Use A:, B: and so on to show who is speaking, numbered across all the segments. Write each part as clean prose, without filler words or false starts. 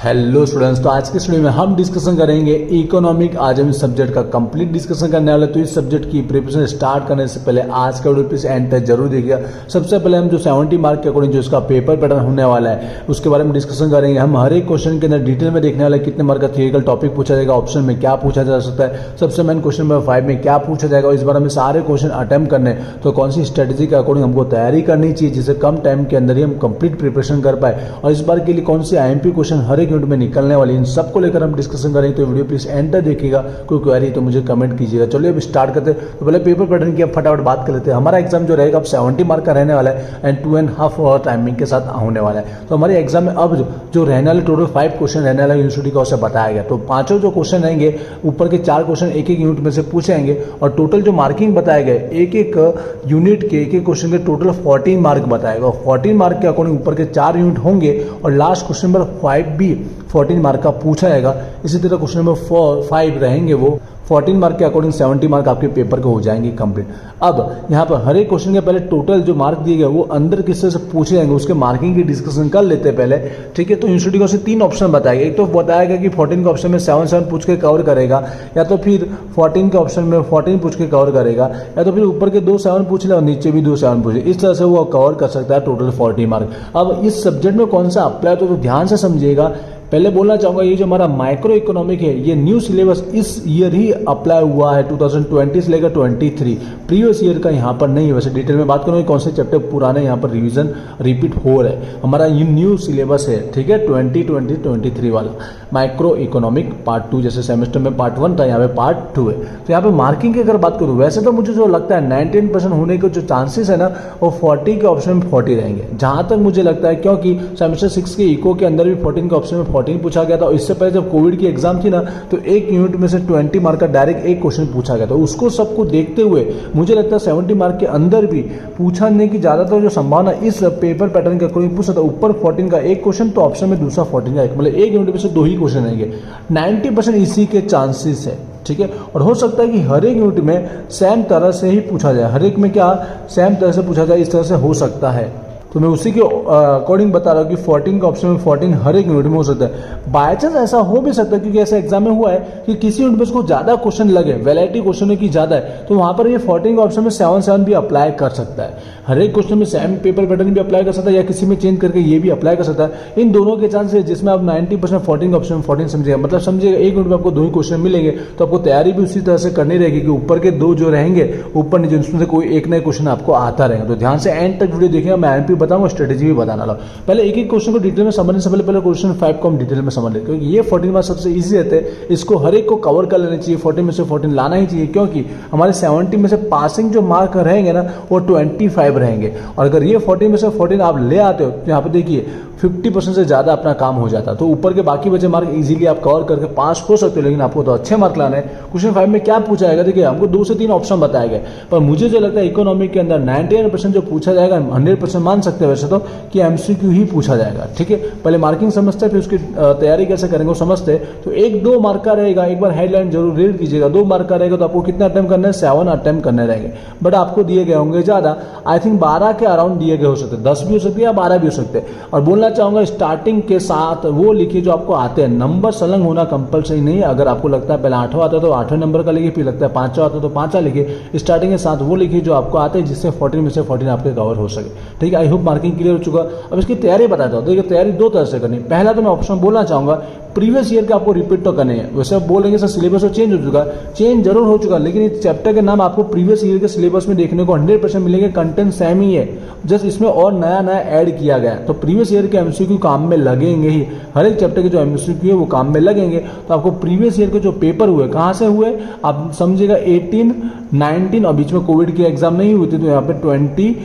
A: Hello students, तो आज के स्टूडियो में हम डिस्कशन करेंगे इकोनॉमिक। आज हम इस सब्जेक्ट का कंप्लीट डिस्कशन करने वाले। तो इस सब्जेक्ट की प्रिपरेशन स्टार्ट करने से पहले आज का वीडियो प्लीज एंड तक जरूर देखिएगा। सबसे पहले हम जो 70 मार्क के अकॉर्डिंग जो इसका पेपर पैटर्न होने वाला है उसके बारे में डिस्कशन करेंगे। हम हर एक क्वेश्चन के अंदर डिटेल में देखने वाले कितने मार्क का थियोरिटिकल टॉपिक पूछा जाएगा, ऑप्शन में क्या पूछा जा सकता है, सबसे मेन क्वेश्चन नंबर 5 में क्या पूछा जाएगा। इस बार हमें सारे क्वेश्चन अटेम्प्ट करने, तो कौन सी स्ट्रेटेजी के अकॉर्डिंग हमको तैयारी करनी चाहिए जिससे कम टाइम के अंदर ही हम कंप्लीट प्रिपरेशन कर पाए, और इस बार के लिए कौन सी IMP क्वेश्चन हर एक यूनिट में निकलने वाली, इन सबको लेकर हम डिस्कशन करेंगे। तो वीडियो प्लीज एंड तक देखिएगा। कोई क्वेरी तो मुझे कमेंट कीजिएगा। चलिए अब स्टार्ट करते हैं। तो पहले पेपर पैटर्न की अब फटाफट बात कर लेते हैं। हमारा एग्जाम जो रहेगा अब 70 मार्क का रहने वाला है एंड 2.5 आवर टाइमिंग के साथ होने वाला है। तो हमारे एग्जाम में अब जो रहने वाले टोटल 5 क्वेश्चन रहने वाला यूनिवर्सिटी का उसे बताया गया। तो पांचों जो क्वेश्चन रहेंगे ऊपर के 4 क्वेश्चन एक एक यूनिट में से पूछे जाएंगे, और टोटल जो मार्किंग बताए गए एक एक यूनिट के एक एक क्वेश्चन के टोटल 14 मार्क बताएगा। 14 मार्क के अकॉर्डिंग ऊपर के 4 यूनिट होंगे और लास्ट क्वेश्चन नंबर 5 भी 14 मार्क का पूछा जाएगा। इसी तरह क्वेश्चन नंबर 5 रहेंगे वो 14 मार्क के अकॉर्डिंग 70 मार्क आपके पेपर के हो जाएंगे कंप्लीट। अब यहाँ पर हर एक क्वेश्चन के पहले टोटल जो मार्क दिए गए वो अंदर किस तरह से पूछे जाएंगे उसके मार्किंग की डिस्कशन कर लेते हैं पहले, ठीक है। तो यूनिवर्सिटी को से 3 ऑप्शन बताएगा। एक तो बताएगा कि 14 के ऑप्शन में 7 पूछ के कवर करेगा, या तो फिर 14 के ऑप्शन में 14 पूछ के कवर करेगा, या तो फिर ऊपर के 2 7 पूछ ले और नीचे भी 2 7 पूछे। इस तरह से वो कवर कर सकता है टोटल 40 मार्क। अब इस सब्जेक्ट में कौन सा अप्लाई तो ध्यान से समझिएगा। पहले बोलना चाहूंगा ये जो हमारा माइक्रो इकोनॉमिक है ये न्यू सिलेबस इस ईयर ही अप्लाई हुआ है 2020 से लेकर 23। प्रीवियस ईयर का यहाँ पर नहीं है। वैसे डिटेल में बात करूँगा कौन से चैप्टर पुराने यहाँ पर रिवीजन रिपीट हो रहे हैं। हमारा ये न्यू सिलेबस है, ठीक है, 2020-23 वाला माइक्रो इकोनॉमिक पार्ट 2। जैसे सेमेस्टर में पार्ट 1 था, यहाँ पे पार्ट 2 है। तो यहाँ पे मार्किंग की अगर बात करूँ, वैसे तो मुझे जो लगता है 99% होने के जो चांसेस है ना वो 40 के ऑप्शन में 40 रहेंगे, जहाँ तक मुझे लगता है, क्योंकि सेमेस्टर 6 के इको के अंदर भी 14 के ऑप्शन में 14 पूछा गया था। इससे पहले जब कोविड की एग्जाम थी ना तो एक यूनिट में से 20 मार्क का डायरेक्ट एक क्वेश्चन पूछा गया था। उसको सबको देखते हुए मुझे लगता है 70 मार्क के अंदर भी पूछने की ज्यादातर जो संभावना इस पेपर पैटर्न के अकॉर्डिंग पूछ सकता है। ऊपर 14 का एक क्वेश्चन तो ऑप्शन में दूसरा 14 का एक, मतलब एक यूनिट में से 2 ही क्वेश्चन रहेंगे। 90% इसी के चांसेस है, ठीक है। और हो सकता है कि हर एक यूनिट में सेम तरह से ही पूछा जाए, हर एक में क्या सेम तरह से पूछा जाए, इस तरह से हो सकता है। तो मैं उसी के अकॉर्डिंग बता रहा हूँ कि 14 का ऑप्शन में 14 हर एक यूनिट में हो सकता है। बाय चांस ऐसा हो भी सकता है, क्योंकि ऐसा एग्जाम में हुआ है कि किसी यूनिट में उसको ज्यादा क्वेश्चन लगे, वैरायटी क्वेश्चन की ज्यादा है, तो वहां पर ये 14 का ऑप्शन में 7 भी अप्लाई कर सकता है। हर एक क्वेश्चन में सेम पेपर पैटर्न भी अप्लाई कर सकता है, या किसी में चेंज करके ये भी अप्लाई कर सकता है। इन दोनों के चांसेस जिसमें आप 90% 14 का ऑप्शन में 14 समझिएगा, मतलब समझिएगा एक यूनिट में आपको 2 ही क्वेश्चन मिलेंगे। तो आपको तैयारी भी उसी तरह से करनी रहेगी कि ऊपर के 2 जो रहेंगे ऊपर नीचे उसमें से कोई एक नए क्वेश्चन आपको आता रहेगा। तो ध्यान से एंड तक वीडियो देखिएगा। मैं IMP बताऊंगा, स्ट्रेटेजी भी बताना लो। पहले एक एक क्वेश्चन को डिटेल में समझने से पहले क्वेश्चन 5 को हम डिटेल में समझ लेते हैं, क्योंकि ये 14 मार्क्स सबसे इजी रहते हैं। इसको हर एक को कवर कर लेना चाहिए, 14 में से 14 लाना ही चाहिए, क्योंकि हमारे 70 में से पासिंग जो मार्क रहेंगे ना वो 25 रहेंगे। और अगर ये 14 में से 14 आप ले आते हो तो यहाँ पे देखिए 50% से ज्यादा अपना काम हो जाता है। तो ऊपर के बाकी बचे मार्क इजीली आप कवर करके पास हो सकते हो, लेकिन आपको तो अच्छे मार्क लाने हैं। क्वेश्चन 5 में क्या पूछा जाएगा, देखिए हमको 2 से 3 ऑप्शन बताए गए, पर मुझे जो लगता है इकोनॉमिक के अंदर 99% जो पूछा जाएगा 100% मान सकते हैं वैसे तो कि MCQ ही पूछा जाएगा, ठीक है। पहले मार्किंग समझते हैं, फिर उसकी तैयारी कैसे करेंगे वो समझते हैं। तो 1-2 मार्क का रहेगा, एक बार हेडलाइन जरूर रीड कीजिएगा। 2 मार्क का रहेगा तो आपको कितना अटेम्प्ट करना है, 7 अटेम्प्ट करने रहेंगे, बट आपको दिए गए होंगे ज्यादा, आई थिंक 12 के अराउंड दिए गए हो सकते हैं, 10 भी हो सकते हैं या 12 भी हो सकते हैं। और बोलना चाहूंगा स्टार्टिंग के साथ वो लिखिए जो आपको आते हैं। नंबर संलग्न होना कंपलसरी नहीं है। अगर आपको लगता है पहले 8वां आता है तो 8वें नंबर का लिखिए, फिर लगता है 5वां आता है तो 5वां लिखिए। स्टार्टिंग के साथ वो लिखिए जो आपको आते हैं, जिससे 14 में से 14 आपके कवर हो सके, ठीक है। आई होप मार्किंग क्लियर हो चुका। अब इसकी तैयारी बताता हूं। देखिए तैयारी 2 तरह से करनी। पहला तो मैं ऑप्शन बोलना चाहूंगा प्रीवियस ईयर के आपको रिपीट तो करने हैं। वैसे आप बोलेंगे सर सिलेबस तो चेंज हो चुका, चेंज जरूर हो चुका, लेकिन इस चैप्टर के नाम आपको प्रीवियस ईयर के सिलेबस में देखने को 100% मिलेंगे। कंटेंट सेम ही है, जस्ट इसमें और नया नया ऐड किया गया है। तो प्रीवियस ईयर के MCQ काम में लगेंगे ही, हर एक चैप्टर के जो MCQ है वो काम में लगेंगे। तो आपको प्रीवियस ईयर के जो पेपर हुए कहाँ से हुए आप समझिएगा, 18, 19 और बीच में कोविड की एग्जाम नहीं हुई थी, तो यहाँ पे 22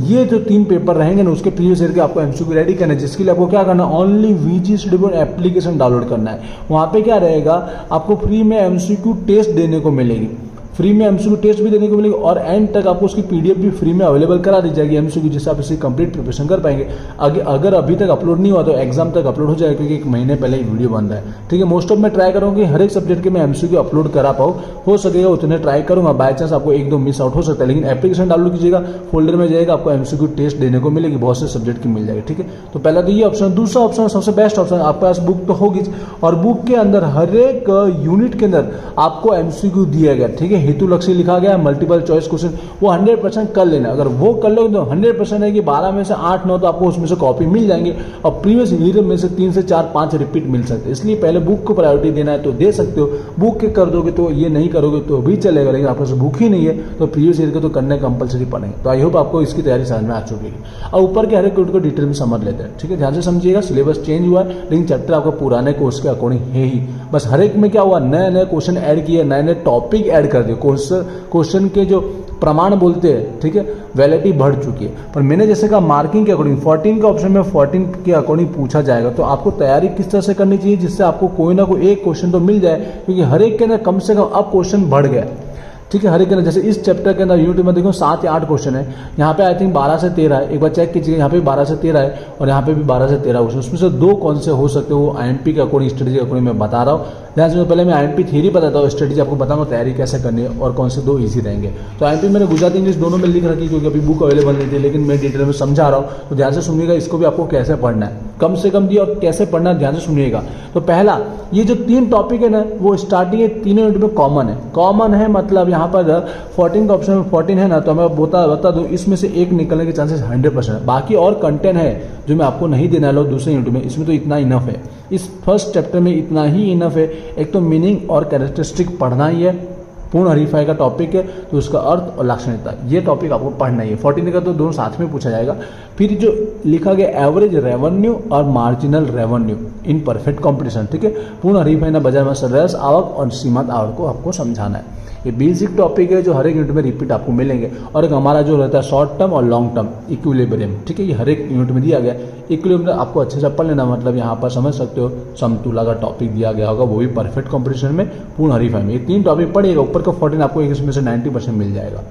A: ये जो 3 पेपर रहेंगे ना उसके प्रीवियस ईयर के आपको MCQ रेडी करना है। जिसके लिए आपको क्या करना है, only VG study board application download करना है। वहाँ पे क्या रहेगा, आपको फ्री में MCQ टेस्ट देने को मिलेगी, फ्री में एमसीक्यू टेस्ट भी देने को मिलेगी और एंड तक आपको उसकी पीडीएफ भी फ्री में अवेलेबल करा दी जाएगी एमसीक्यू, जिससे आप इसकी कंप्लीट प्रिपरेशन कर पाएंगे। अगर अभी तक अपलोड नहीं हुआ तो एग्जाम तक अपलोड हो जाएगा, क्योंकि 1 महीने पहले ही वीडियो बन रहा है। ठीक है, मोस्ट ऑफ मैं ट्राई करूँगा कि हर एक सब्जेक्ट के मैं एमसीक्यू अपलोड करा पाऊँ, हो सकेगा उतने ट्राई करूँगा। बाय चांस आपको 1-2 मिस आउट हो सकता है, लेकिन एप्लीकेशन डाउनलोड कीजिएगा, फोल्डर में जाएगा, आपको एमसीक्यू टेस्ट देने को मिलेगी, बहुत से सब्जेक्ट की मिल जाएगी। ठीक है, तो पहला तो ये ऑप्शन। दूसरा ऑप्शन सबसे बेस्ट ऑप्शन, आपके पास बुक तो होगी और बुक के अंदर हर एक यूनिट के अंदर आपको एमसीक्यू दिया गया। ठीक है, हेतु लक्ष्य लिखा गया, मल्टीपल चॉइस क्वेश्चन, वो 100% कर लेना। अगर वो कर लोगे तो 100% है कि 12 में से 8-9 तो आपको उसमें से कॉपी मिल जाएंगे और प्रीवियस ईयर में से 3 से 4-5 रिपीट मिल सकते हैं। इसलिए पहले बुक को प्रायोरिटी देना है तो दे सकते हो, बुक के कर दोगे तो ये नहीं करोगे तो भी चलेगा, लेकिन आपके पास बुक ही नहीं है तो प्रीवियस ईयर के तो करने कंपलसरी पड़ेंगे। तो आई होप आपको इसकी तैयारी समझ में आ चुकी है। और ऊपर के हर एक को डिटेल में समझ लेते हैं। ठीक है, ध्यान से समझिएगा, सिलेबस चेंज हुआ है लेकिन चैप्टर आपका पुराने कोर्स के अकॉर्डिंग है ही। बस हर एक में क्या हुआ, नए नए क्वेश्चन ऐड किए, नए नए टॉपिक ऐड कर दिए, क्वेश्चन के जो प्रमाण बोलते हैं, ठीक है, वैलिडिटी बढ़ चुकी है। पर मैंने जैसे कहा मार्किंग के अकॉर्डिंग 14 के ऑप्शन में 14 के अकॉर्डिंग पूछा जाएगा, तो आपको तैयारी किस तरह से करनी चाहिए जिससे आपको कोई ना कोई एक क्वेश्चन तो मिल जाए, क्योंकि हर एक के अंदर कम से कम अब क्वेश्चन बढ़ गया। ठीक है, हर एक के अंदर जैसे इस चैप्टर के अंदर यूनिट में देखो 7 या 8 क्वेश्चन है, यहाँ पे आई थिंक 12 से 13 है, एक बार चेक कीजिए, यहाँ पे 12 से 13 है और यहाँ पे भी 12 से 13 क्वेश्चन, उसमें से 2 कौन से हो सकते हो, वो आईएमपी के अकॉर्डिंग, स्ट्रेटेजी के अकॉर्डिंग मैं बता रहा हूँ। ध्यान से, पहले मैं आईएमपी थ्योरी बताता हूँ, स्ट्रेटेजी आपको बताऊंगा तैयारी कैसे करनी है और कौन से 2 ईजी रहेंगे। तो आईएमपी मैंने गुजराती इंग्लिश दोनों में लिख रखी क्योंकि अभी बुक अवेलेबल नहीं थी, लेकिन मैं डिटेल में समझा रहा हूँ, तो ध्यान से सुनिएगा, इसको भी आपको कैसे पढ़ना है, कम से कम दिया और कैसे पढ़ना है, ध्यान से सुनिएगा। तो पहला, ये जो 3 टॉपिक है ना, वो स्टार्टिंग 3 यूनिट में कॉमन है, मतलब यहाँ पर 14 का ऑप्शन में 14 है ना, तो मैं बता दूं, इसमें से एक निकलने के चांसेस 100% है। बाकी और कंटेंट है जो मैं आपको नहीं देना लो दूसरे यूनिट में, इसमें तो इतना इनफ है, इस फर्स्ट चैप्टर में इतना ही इनफ है। एक तो मीनिंग और कैरेक्टरिस्टिक पढ़ना ही है, पूर्ण हरीफाई का टॉपिक है तो उसका अर्थ और लाक्षणिकता, ये टॉपिक आपको पढ़ना ही है। 14 का तो दोनों साथ में पूछा जाएगा। फिर जो लिखा गया एवरेज रेवेन्यू और marginal revenue in perfect competition, ठीक है, पूर्ण हरीफाई ना बाजार में सरस आवक और सीमांत आवक को आपको समझाना है। ये बेसिक टॉपिक है जो हर एक यूनिट में रिपीट आपको मिलेंगे। और एक हमारा जो रहता है शॉर्ट टर्म और लॉन्ग टर्म इक्विलिब्रियम, ठीक है, ये हर एक यूनिट में दिया गया। इक्विलिब्रियम आपको अच्छे से पढ़ लेना, मतलब यहाँ पर समझ सकते हो, समतुला का टॉपिक दिया गया होगा, वो भी परफेक्ट कॉम्पिटिशन में, पूर्ण हरीफाई में। ये 3 टॉपिक पढ़िएगा, ऊपर का 14 आपको इसमें से 90% मिल जाएगा।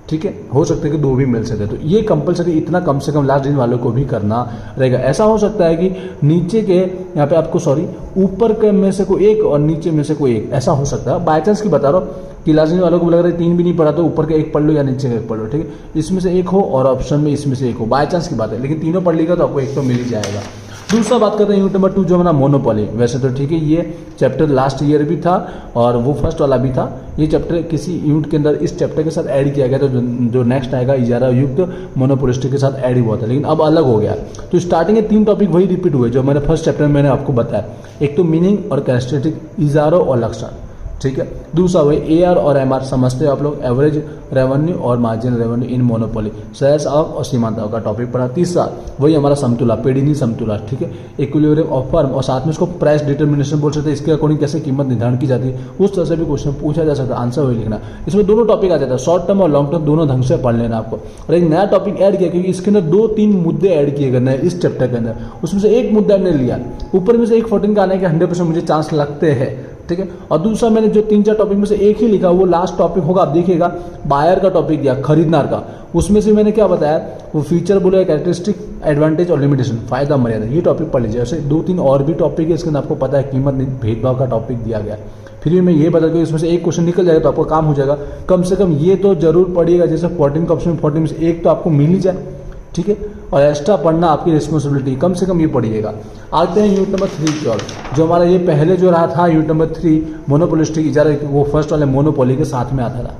A: ठीक है, हो सकता है कि 2 भी मिल सकते, तो ये कंपलसरी इतना कम से कम लास्ट दिन वालों को भी करना रहेगा। ऐसा हो सकता है कि नीचे के यहाँ पे आपको ऊपर के में से कोई एक और नीचे में से कोई एक, ऐसा हो सकता है। बाई चांस की बता रहा हूँ कि लास्ट दिन वालों को लग रहा है 3 भी नहीं पढ़ा तो ऊपर के एक पढ़ लो या नीचे का एक पढ़ लो, ठीक है, इसमें से एक हो और ऑप्शन में इसमें से एक हो, बाई चांस की बात है, लेकिन तीनों पढ़ लीजिएगा तो आपको एक तो मिल ही जाएगा। दूसरा बात करते हैं यूनिट नंबर 2 जो हमारा मोनोपोली। वैसे तो ठीक है, ये चैप्टर लास्ट ईयर भी था और वो फर्स्ट वाला भी था। ये चैप्टर किसी यूनिट के अंदर इस चैप्टर के साथ ऐड किया गया था, जो नेक्स्ट आएगा इजारा युक्त मोनोपोलिस्टिक के साथ ऐड हुआ था, लेकिन अब अलग हो गया। तो स्टार्टिंग के 3 टॉपिक वही रिपीट हुए जो मैंने फर्स्ट चैप्टर में मैंने आपको बताया। एक तो मीनिंग और कैरेक्टरिस्टिक, इजारो और लक्षण, ठीक है। दूसरा वही AR और MR समझते हो आप लोग, एवरेज रेवेन्यू और marginal revenue in monopoly, shares आवक और सीमांत आवक का टॉपिक पढ़ा। तीसरा वही हमारा समतुला, पेडिनी समतुला, ठीक है, इक्विलिब्रियम ऑफ फर्म, और साथ में इसको प्राइस डिटर्मिनेशन बोल सकते हैं, इसके अकॉर्डिंग कैसे कीमत निर्धारण की जाती है, उस तरह से भी क्वेश्चन पूछा जा सकता है, आंसर वही लिखना। इसमें दोनों टॉपिक आ जाता है, शॉर्ट टर्म और लॉन्ग टर्म दोनों ढंग से पढ़ लेना आपको। और एक नया टॉपिक ऐड किया क्योंकि इसके अंदर 2-3 मुद्दे ऐड किए गए नए इस चैप्टर के अंदर, उसमें से एक मुद्दा हमने लिया, ऊपर में से एक 14 का आने के 100% मुझे चांस लगते हैं, ठीक है। और दूसरा मैंने जो 3-4 टॉपिक में से एक ही लिखा, वो लास्ट टॉपिक होगा, आप देखिएगा, बायर का टॉपिक दिया, खरीददार का, उसमें से मैंने क्या बताया, वो फीचर बोले, कैरेक्टरिस्टिक, एडवांटेज और लिमिटेशन, फायदा मर्यादा, ये टॉपिक पढ़ लीजिए। ऐसे 2-3 और भी टॉपिक है इसके अंदर, आपको पता है, कीमत भेदभाव का टॉपिक दिया गया। फिर भी मैं ये बता दूं इसमें से एक क्वेश्चन निकल जाएगा तो आपको काम हो जाएगा। कम से कम ये तो जरूर पढ़िएगा, जैसे 14 का ऑप्शन में 14 में से एक तो आपको मिल ही जाए, ठीक है, और एक्स्ट्रा पढ़ना आपकी रिस्पॉन्सिबिलिटी, कम से कम ये पढ़िएगा। आते हैं यूनिट नंबर 3 की ओर, जो हमारा ये पहले जो रहा था यूनिट नंबर 3 मोनोपोलिस्टिक इजारा, वो फर्स्ट वाले मोनोपोली के साथ में आता था,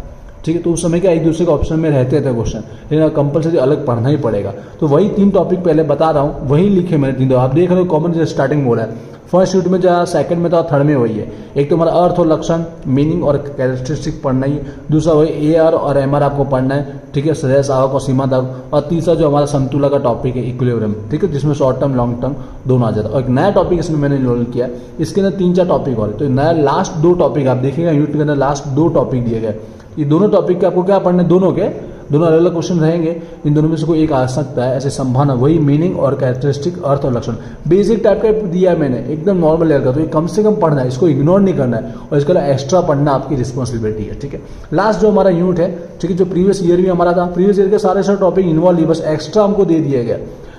A: ठीक है। तो उस समय क्या एक दूसरे के ऑप्शन में रहते थे क्वेश्चन, लेकिन कंपलसरी अलग पढ़ना ही पड़ेगा। तो वही 3 टॉपिक पहले बता रहा हूँ, वही लिखे मैंने 3, आप देख रहे हो कॉमन जो स्टार्टिंग बोला है, फर्स्ट यूनिट में जो सेकंड में था, थर्ड में वही है। एक तो हमारा अर्थ और लक्षण, मीनिंग और कैरेक्टरिस्टिक पढ़ना ही, दूसरा वही AR और MR आपको पढ़ना है, ठीक है, श्रेयस आवक और सीमांत आवक, और तीसरा जो हमारा समतुला का टॉपिक है, इक्विलिब्रियम, ठीक है, जिसमें शॉर्ट टर्म लॉन्ग टर्म दोनों आ जाता है। और एक नया टॉपिक इसमें मैंने इन्वॉल्व किया, इसके अंदर 3-4 टॉपिक और, तो नया लास्ट 2 टॉपिक आप देखिएगा यूनिट के अंदर लास्ट 2 टॉपिक दिए गए। ये दोनों टॉपिक के आपको क्या पढ़ना है, दोनों के दोनों अलग अलग क्वेश्चन रहेंगे, इन दोनों में से कोई एक आ सकता है, ऐसे संभावना, वही मीनिंग और कैरेक्टरिस्टिक, अर्थ और लक्षण। बेसिक टाइप का दिया है मैंने, एकदम नॉर्मल लेवल का, तो ये कम से कम पढ़ना है, इसको इग्नोर नहीं करना है, और इसके लिए एक्स्ट्रा पढ़ना आपकी रिस्पॉन्सिबिलिटी है, ठीक है। लास्ट जो हमारा यूनिट है, ठीक है, जो प्रीवियस ईयर भी हमारा था, प्रीवियस ईयर के सारे टॉपिक इन्वॉल्व ही, बस एक्स्ट्रा हमको दे दिया गया।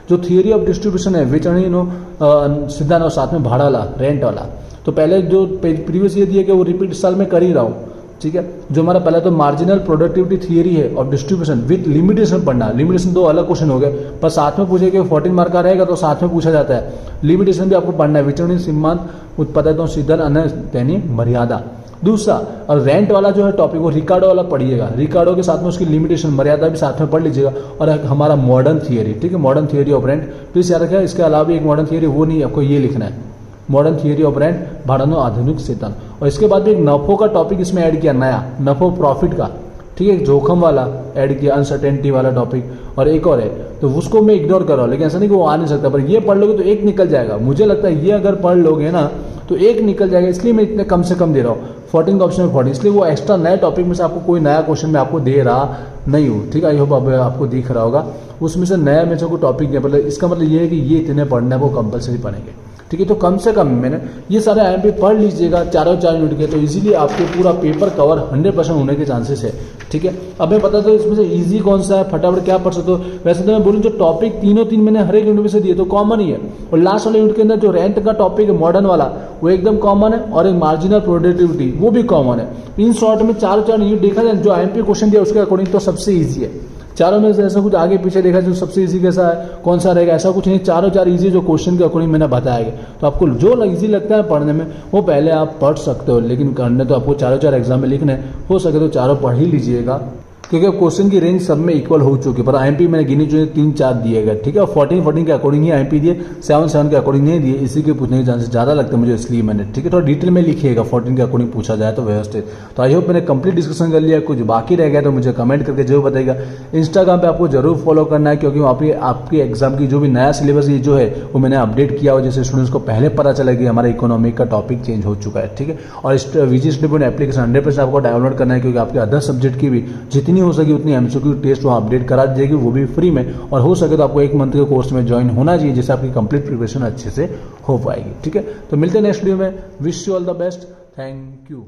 A: जो थियरी ऑफ डिस्ट्रीब्यूशन है, वितरण सिद्धांत और साथ में भाड़ा वाला, रेंट वाला, तो पहले जो प्रीवियस ईयर दिया गया वो रिपीट इस साल में कर ही रहा हूँ, ठीक है। जो हमारा पहला तो मार्जिनल प्रोडक्टिविटी थियरी है और डिस्ट्रीब्यूशन विथ लिमिटेशन पढ़ना। लिमिटेशन दो अलग क्वेश्चन हो गए, पर साथ में पूछे कि 14 मार्क का रहेगा तो साथ में पूछा जाता है। लिमिटेशन भी आपको पढ़ना है, विचरण सीमांत, उत्पादन, सिद्धांत, अन्य मर्यादा। दूसरा और रेंट वाला जो है टॉपिक वो रिकार्डो वाला पढ़िएगा, रिकार्डो के साथ में उसकी लिमिटेशन, मर्यादा भी साथ में पढ़ लीजिएगा। और हमारा मॉडर्न थियरी, ठीक है, modern theory of rent, please याद रखिएगा। इसके अलावा भी एक मॉडर्न थियरी, वो नहीं, आपको ये लिखना है, मॉडर्न थियरी ऑफ रेंट, भाड़ानो आधुनिक सिद्धांत। और इसके बाद भी एक नफो का टॉपिक इसमें ऐड किया, नया नफो प्रॉफिट का, ठीक है, जोखम वाला ऐड किया, अनसर्टेनिटी वाला टॉपिक, और एक और है तो उसको मैं इग्नोर कर रहा हूँ, लेकिन ऐसा नहीं कि वो आ नहीं सकता, पर ये पढ़ लोगे तो एक निकल जाएगा। मुझे लगता है ये अगर पढ़ लोगे ना तो एक निकल जाएगा, इसलिए मैं इतने कम से कम दे रहा हूँ। 14 का ऑप्शन में 14, इसलिए वो एक्स्ट्रा नए टॉपिक में से आपको कोई नया क्वेश्चन में आपको दे रहा नहीं हूँ, ठीक है। आई होप आपको दिख रहा होगा, उसमें से नया में से कोई टॉपिक नहीं, मतलब इसका मतलब ये है कि ये इतने पढ़ना है, वो कंपलसरी पढ़ेंगे, ठीक है। तो कम से कम मैंने ये सारे IMP पढ़ लीजिएगा, चारों 4 यूनिट के, तो इजीली आपके पूरा पेपर कवर 100% होने के चांसेस है, ठीक है। अब मैं पता तो इसमें से इजी कौन सा है, फटाफट क्या पढ़ सकते हो। वैसे तो मैं बोलूँ जो टॉपिक तीन मैंने हर एक यूनिट में से दिए तो कॉमन ही है, और लास्ट वाले यूनिट के अंदर जो रेंट का टॉपिक है मॉडर्न वाला वो एकदम कॉमन है, और एक मार्जिनल प्रोडक्टिविटी वो भी कॉमन है। इन शॉर्ट में चारों यूनिट देखा जाए जो IMP क्वेश्चन दिया उसके अकॉर्डिंग तो सबसे ईजी है। चारों में से ऐसा कुछ आगे पीछे देखा जो सबसे इजी कैसा है, कौन सा रहेगा, ऐसा कुछ नहीं, चारों 4 इजी जो क्वेश्चन के अकॉर्डिंग मैंने बताया गया। तो आपको जो इजी लगता है पढ़ने में वो पहले आप पढ़ सकते हो, लेकिन करने तो आपको चारों 4 एग्जाम में लिखने, हो सके तो चारों पढ़ ही लीजिएगा, क्योंकि अब क्वेश्चन की रेंज सब में इक्वल हो चुकी है। पर IMP मैंने गिनी चुनी 3-4 दिए गए, ठीक है। और 14 के अकॉर्डिंग ही IMP दिए, 7 के अकॉर्डिंग नहीं दिए, इसी के पूछने के चांसेस ज़्यादा लगते हैं मुझे, इसलिए मैंने, ठीक है। थोड़ा डिटेल में लिखिएगा 14 के अकॉर्डिंग पूछा जाए तो व्यवस्थित। तो आई होप मैंने कंप्लीट डिस्कशन कर लिया, कुछ बाकी रह गया तो मुझे कमेंट करके जरूर बताइएगा। इंस्टाग्राम पे आपको जरूर फॉलो करना है, क्योंकि वहाँ पे आपके एग्जाम की जो भी नया सिलेबस ये जो है वो मैंने अपडेट किया हो, जैसे स्टूडेंट्स को पहले पता चला कि हमारा इकोनॉमिक का टॉपिक चेंज हो चुका है, ठीक है। और VG स्टडी एप्लीकेशन 100% आपको डाउनलोड करना है, क्योंकि आपके अदर सब्जेक्ट की भी जितनी हो सके उतनी MCQ टेस्ट वहाँ अपडेट करा दीजिएगी, वो भी फ्री में, और हो सके तो आपको 1 मंथ के कोर्स में ज्वाइन होना चाहिए, जिससे आपकी कंप्लीट प्रिपरेशन अच्छे से हो पाएगी, ठीक है। तो मिलते हैं नेक्स्ट वीडियो में, wish you all the best, thank you.